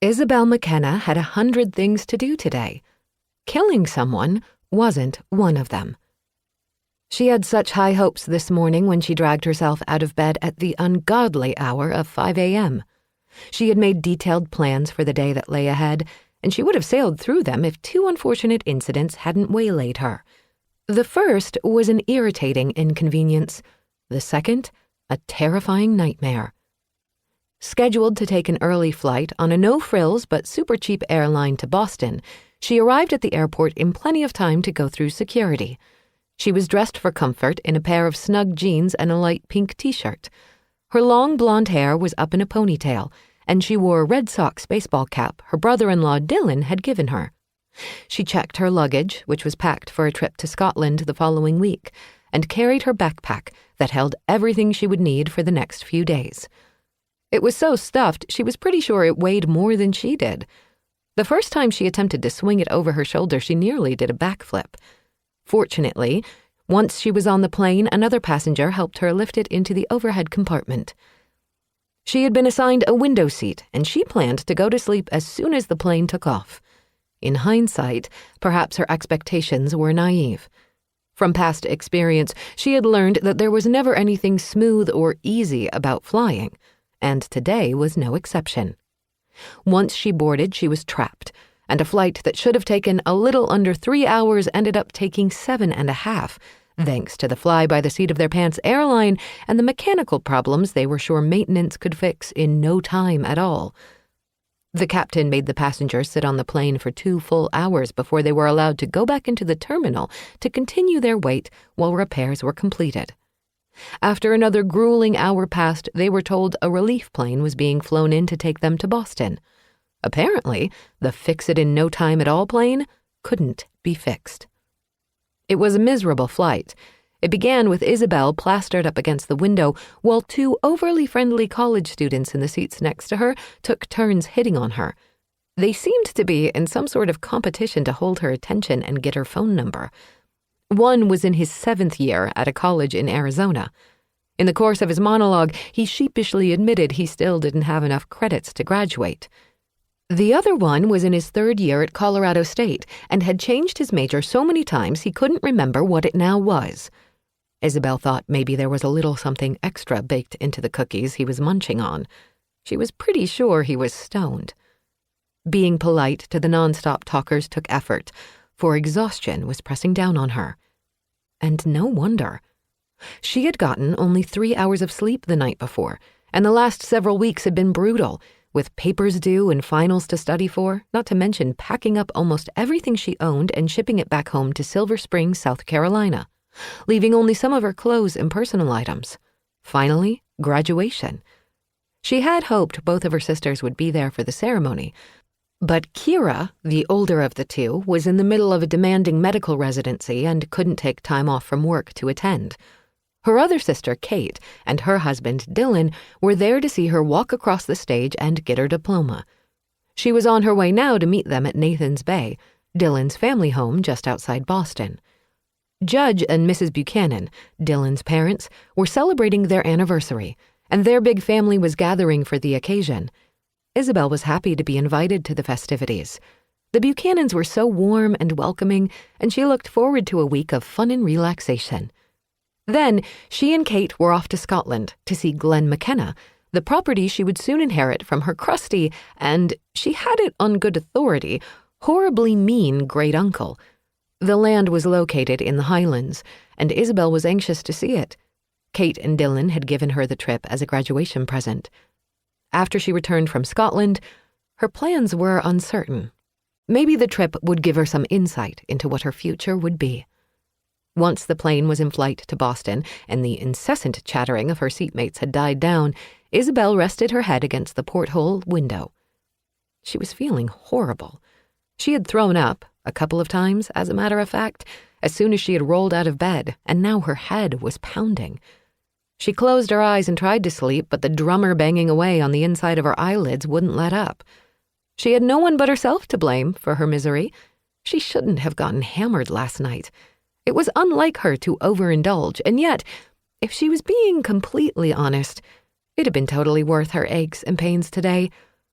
Isabel MacKenna had 100 things to do today. Killing someone wasn't one of them. She had such high hopes this morning when she dragged herself out of bed at the ungodly hour of 5 a.m. She had made detailed plans for the day that lay ahead, and she would have sailed through them if 2 unfortunate incidents hadn't waylaid her. The first was an irritating inconvenience. The second, a terrifying nightmare. Scheduled to take an early flight on a no-frills but super cheap airline to Boston, she arrived at the airport in plenty of time to go through security. She was dressed for comfort in a pair of snug jeans and a light pink t-shirt. Her long blonde hair was up in a ponytail, and she wore a Red Sox baseball cap her brother-in-law Dylan had given her. She checked her luggage, which was packed for a trip to Scotland the following week, and carried her backpack that held everything she would need for the next few days. It was so stuffed, she was pretty sure it weighed more than she did. The first time she attempted to swing it over her shoulder, she nearly did a backflip. Fortunately, once she was on the plane, another passenger helped her lift it into the overhead compartment. She had been assigned a window seat, and she planned to go to sleep as soon as the plane took off. In hindsight, perhaps her expectations were naive. From past experience, she had learned that there was never anything smooth or easy about flying, and today was no exception. Once she boarded, she was trapped, and a flight that should have taken a little under 3 hours ended up taking 7.5, thanks to the fly-by-the-seat-of-their-pants airline and the mechanical problems they were sure maintenance could fix in no time at all. The captain made the passengers sit on the plane for 2 full hours before they were allowed to go back into the terminal to continue their wait while repairs were completed. After another grueling hour passed, they were told a relief plane was being flown in to take them to Boston. Apparently, the fix-it-in-no-time-at-all plane couldn't be fixed. It was a miserable flight. It began with Isabel plastered up against the window, while 2 overly friendly college students in the seats next to her took turns hitting on her. They seemed to be in some sort of competition to hold her attention and get her phone number. One was in his 7th year at a college in Arizona. In the course of his monologue, he sheepishly admitted he still didn't have enough credits to graduate. The other one was in his 3rd year at Colorado State and had changed his major so many times he couldn't remember what it now was. Isabel thought maybe there was a little something extra baked into the cookies he was munching on. She was pretty sure he was stoned. Being polite to the nonstop talkers took effort, for exhaustion was pressing down on her. And no wonder. She had gotten only 3 hours of sleep the night before, and the last several weeks had been brutal, with papers due and finals to study for, not to mention packing up almost everything she owned and shipping it back home to Silver Spring, South Carolina, leaving only some of her clothes and personal items. Finally, graduation. She had hoped both of her sisters would be there for the ceremony, but Kira, the older of the 2, was in the middle of a demanding medical residency and couldn't take time off from work to attend. Her other sister, Kate, and her husband, Dylan, were there to see her walk across the stage and get her diploma. She was on her way now to meet them at Nathan's Bay, Dylan's family home just outside Boston. Judge and Mrs. Buchanan, Dylan's parents, were celebrating their anniversary, and their big family was gathering for the occasion. Isabel was happy to be invited to the festivities. The Buchanans were so warm and welcoming, and she looked forward to a week of fun and relaxation. Then, she and Kate were off to Scotland to see Glen McKenna, the property she would soon inherit from her crusty and, she had it on good authority, horribly mean great-uncle. The land was located in the Highlands, and Isabel was anxious to see it. Kate and Dylan had given her the trip as a graduation present. After she returned from Scotland, her plans were uncertain. Maybe the trip would give her some insight into what her future would be. Once the plane was in flight to Boston and the incessant chattering of her seatmates had died down, Isabel rested her head against the porthole window. She was feeling horrible. She had thrown up, a couple of times, as a matter of fact, as soon as she had rolled out of bed, and now her head was pounding. She closed her eyes and tried to sleep, but the drummer banging away on the inside of her eyelids wouldn't let up. She had no one but herself to blame for her misery. She shouldn't have gotten hammered last night. It was unlike her to overindulge, and yet, if she was being completely honest, it had been totally worth her aches and pains today.